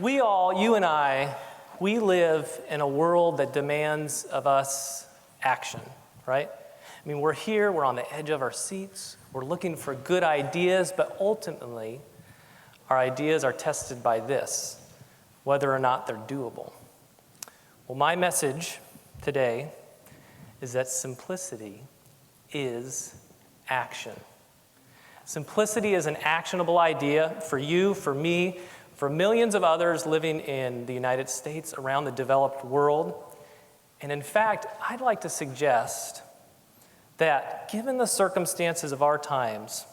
You and I, we live in a world that demands of us action, right? I mean, we're here, we're on the edge of our seats, we're looking for good ideas, but ultimately, our ideas are tested by this, whether or not they're doable. Well, my message today is that simplicity is action. Simplicity is an actionable idea for you, for me, for millions of others living in the United States, around the developed world. And in fact, I'd like to suggest that given the circumstances of our times,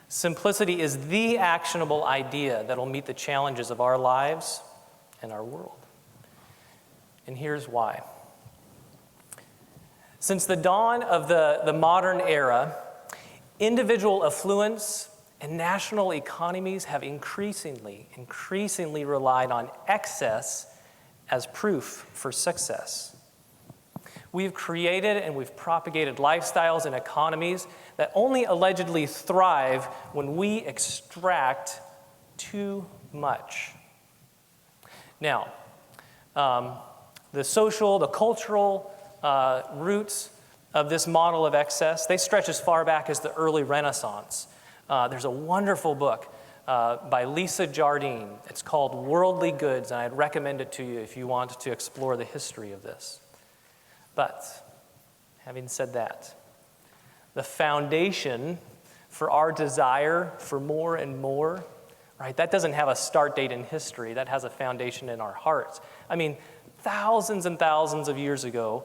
simplicity is the actionable idea that will meet the challenges of our lives and our world. And here's why. Since the dawn of the modern era, individual affluence and national economies have increasingly relied on excess as proof for success. We've created and we've propagated lifestyles and economies that only allegedly thrive when we extract too much. Now, the social, the cultural roots of this model of excess, they stretch as far back as the early Renaissance. There's a wonderful book by Lisa Jardine. It's called Worldly Goods, and I'd recommend it to you if you want to explore the history of this. But having said that, the foundation for our desire for more and more, right, that doesn't have a start date in history. That has a foundation in our hearts. I mean, thousands and thousands of years ago,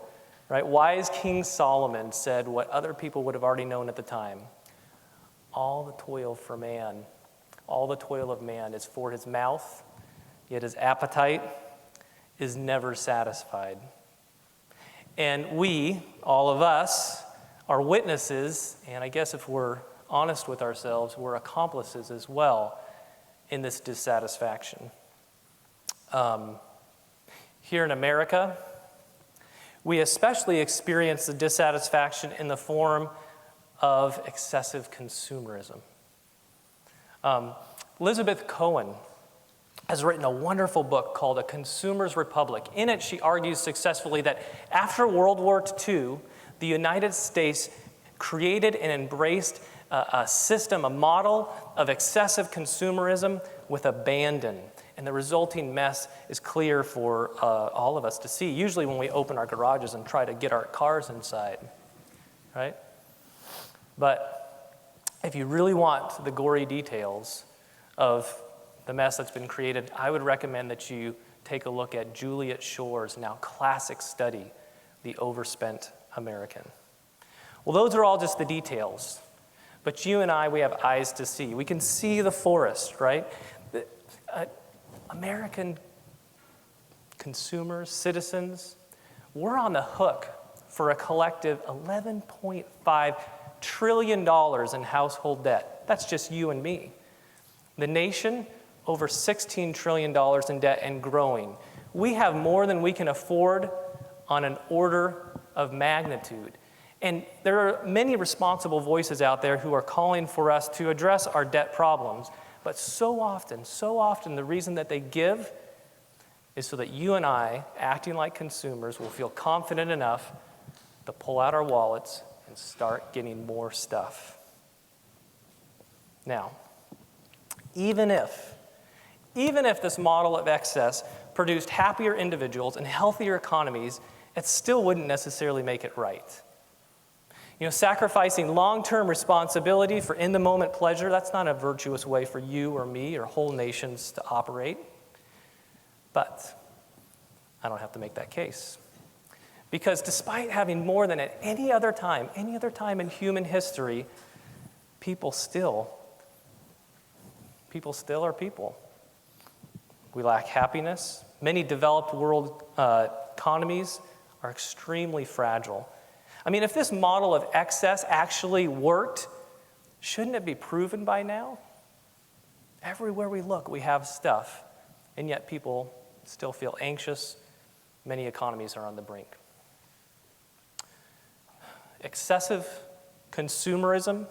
right, wise King Solomon said what other people would have already known at the time. All the toil for man, all the toil of man is for his mouth, yet his appetite is never satisfied. And we, all of us, are witnesses, and I guess if we're honest with ourselves, we're accomplices as well in this dissatisfaction. Here in America, we especially experience the dissatisfaction in the form of excessive consumerism. Elizabeth Cohen has written a wonderful book called A Consumer's Republic. In it, she argues successfully that after World War II, the United States created and embraced a system, a model of excessive consumerism with abandon. And the resulting mess is clear for all of us to see, usually when we open our garages and try to get our cars inside, right? But if you really want the gory details of the mess that's been created, I would recommend that you take a look at Juliet Schor's now classic study, The Overspent American. Well, those are all just the details. But you and I, we have eyes to see. We can see the forest, right? American consumers, citizens, we're on the hook for a collective $11.5 trillion in household debt. That's just you and me. The nation, over $16 trillion in debt and growing. We have more than we can afford on an order of magnitude. And there are many responsible voices out there who are calling for us to address our debt problems. But so often, the reason that they give is so that you and I, acting like consumers, will feel confident enough to pull out our wallets and start getting more stuff. Now, even if this model of excess produced happier individuals and healthier economies, it still wouldn't necessarily make it right. You know, sacrificing long-term responsibility for in-the-moment pleasure, that's not a virtuous way for you or me or whole nations to operate. But I don't have to make that case. Because despite having more than at any other time in human history, people still are people. We lack happiness. Many developed world economies are extremely fragile. I mean, if this model of excess actually worked, shouldn't it be proven by now? Everywhere we look, we have stuff, and yet people still feel anxious. Many economies are on the brink. Excessive consumerism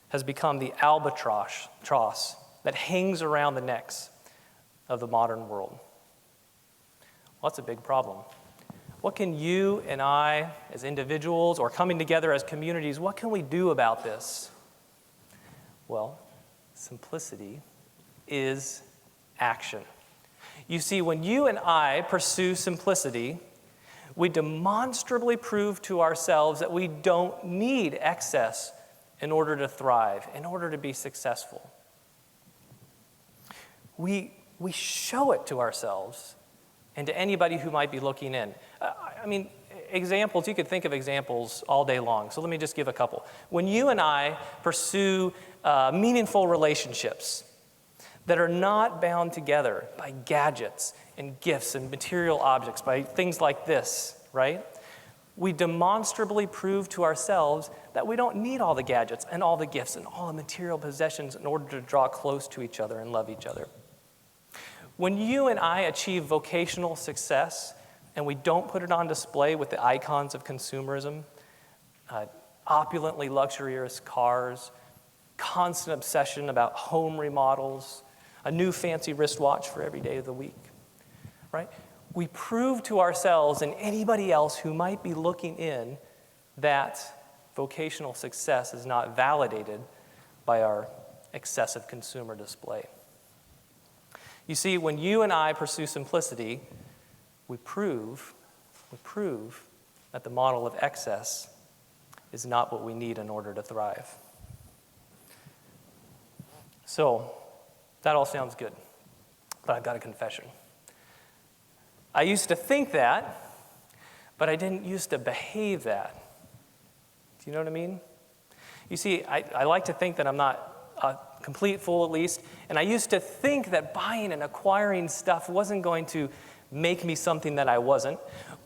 has become the albatross that hangs around the necks of the modern world. Well, that's a big problem. What can you and I, as individuals or coming together as communities, what can we do about this? Well, simplicity is action. You see, when you and I pursue simplicity, we demonstrably prove to ourselves that we don't need excess in order to thrive, in order to be successful. We show it to ourselves and to anybody who might be looking in. Examples, you could think of examples all day long, so let me just give a couple. When you and I pursue meaningful relationships that are not bound together by gadgets and gifts and material objects, by things like this, right? We demonstrably prove to ourselves that we don't need all the gadgets and all the gifts and all the material possessions in order to draw close to each other and love each other. When you and I achieve vocational success and we don't put it on display with the icons of consumerism, opulently luxurious cars, constant obsession about home remodels, a new fancy wristwatch for every day of the week, right? We prove to ourselves and anybody else who might be looking in that vocational success is not validated by our excessive consumer display. You see, when you and I pursue simplicity, we prove that the model of excess is not what we need in order to thrive. So, that all sounds good, but I've got a confession. I used to think that, but I didn't used to behave that. Do you know what I mean? You see, I like to think that I'm not a complete fool at least, and I used to think that buying and acquiring stuff wasn't going to make me something that I wasn't,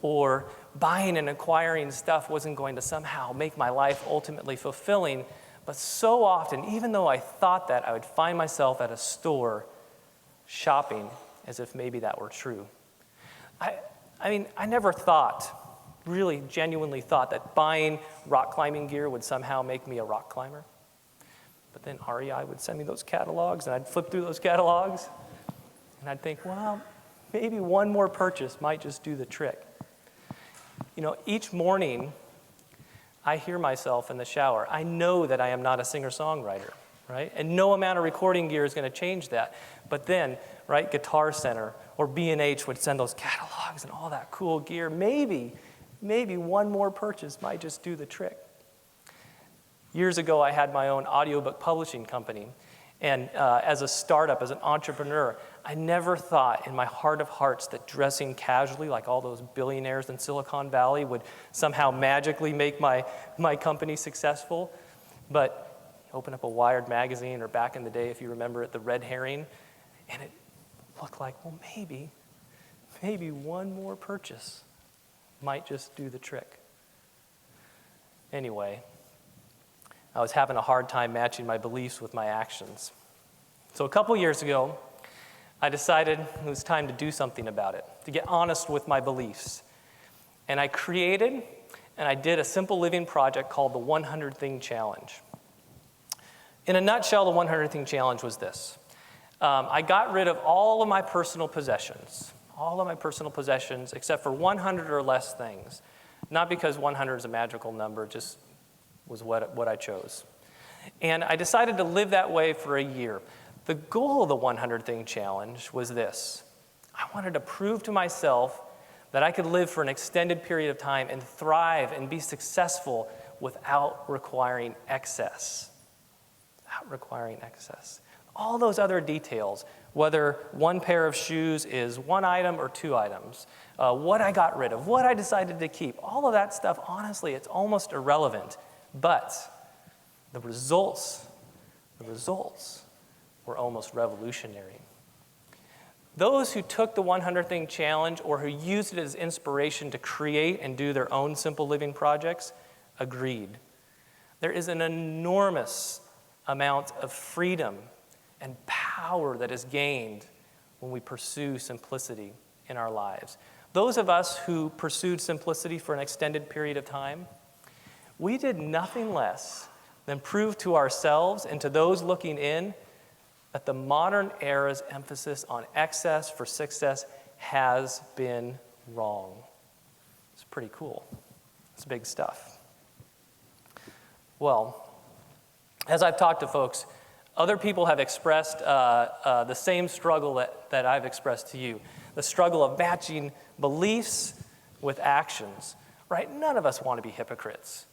or buying and acquiring stuff wasn't going to somehow make my life ultimately fulfilling. But so often, even though I thought that, I would find myself at a store shopping as if maybe that were true. I never thought, really genuinely thought, that buying rock climbing gear would somehow make me a rock climber. But then REI would send me those catalogs, and I'd flip through those catalogs, and I'd think, well, maybe one more purchase might just do the trick. You know, each morning, I hear myself in the shower. I know that I am not a singer-songwriter, right? And no amount of recording gear is going to change that. But then, right, Guitar Center or B&H would send those catalogs and all that cool gear. Maybe one more purchase might just do the trick. Years ago, I had my own audiobook publishing company. And as a startup, as an entrepreneur, I never thought in my heart of hearts that dressing casually like all those billionaires in Silicon Valley would somehow magically make my company successful. But open up a Wired magazine, or back in the day, if you remember it, the Red Herring, and it looked like, well, maybe one more purchase might just do the trick. Anyway, I was having a hard time matching my beliefs with my actions. So a couple years ago, I decided it was time to do something about it, to get honest with my beliefs. And I created and I did a simple living project called the 100 Thing Challenge. In a nutshell, the 100 Thing Challenge was this. I got rid of all of my personal possessions except for 100 or less things. Not because 100 is a magical number, just was what I chose. And I decided to live that way for a year. The goal of the 100 Thing Challenge was this. I wanted to prove to myself that I could live for an extended period of time and thrive and be successful without requiring excess. All those other details, whether one pair of shoes is one item or two items, what I got rid of, what I decided to keep, all of that stuff, honestly, it's almost irrelevant. But the results were almost revolutionary. Those who took the 100 Thing Challenge or who used it as inspiration to create and do their own simple living projects agreed. There is an enormous amount of freedom and power that is gained when we pursue simplicity in our lives. Those of us who pursued simplicity for an extended period of time, we did nothing less than prove to ourselves and to those looking in that the modern era's emphasis on excess for success has been wrong. It's pretty cool. It's big stuff. Well, as I've talked to folks, other people have expressed the same struggle that I've expressed to you, the struggle of matching beliefs with actions, right? None of us want to be hypocrites.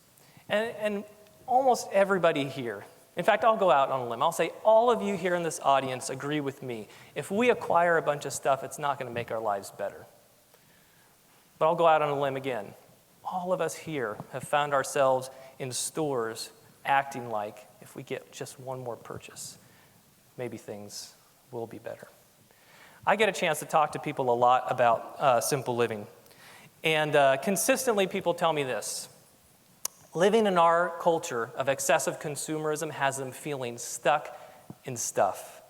And almost everybody here, in fact, I'll go out on a limb. I'll say all of you here in this audience agree with me. If we acquire a bunch of stuff, it's not going to make our lives better. But I'll go out on a limb again. All of us here have found ourselves in stores acting like if we get just one more purchase, maybe things will be better. I get a chance to talk to people a lot about simple living. And consistently people tell me this. Living in our culture of excessive consumerism has them feeling stuck in stuff.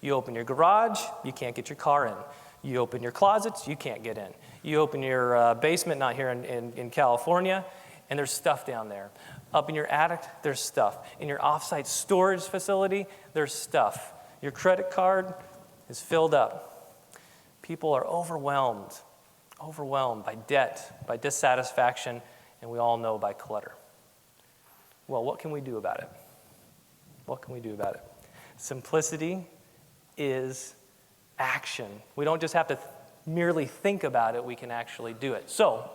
You open your garage, you can't get your car in. You open your closets, you can't get in. You open your basement, not here in California, and there's stuff down there. Up in your attic, there's stuff. In your off-site storage facility, there's stuff. Your credit card is filled up. People are overwhelmed by debt, by dissatisfaction, and we all know by clutter. Well, what can we do about it? What can we do about it? Simplicity is action. We don't just have to merely think about it, we can actually do it. So,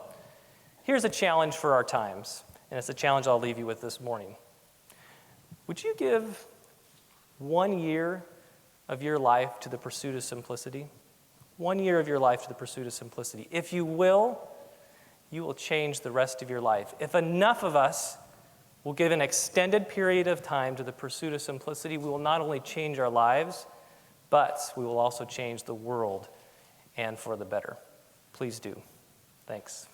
here's a challenge for our times, and it's a challenge I'll leave you with this morning. Would you give 1 year of your life to the pursuit of simplicity? 1 year of your life to the pursuit of simplicity. If you will change the rest of your life. If enough of us will give an extended period of time to the pursuit of simplicity, we will not only change our lives, but we will also change the world, and for the better. Please do. Thanks.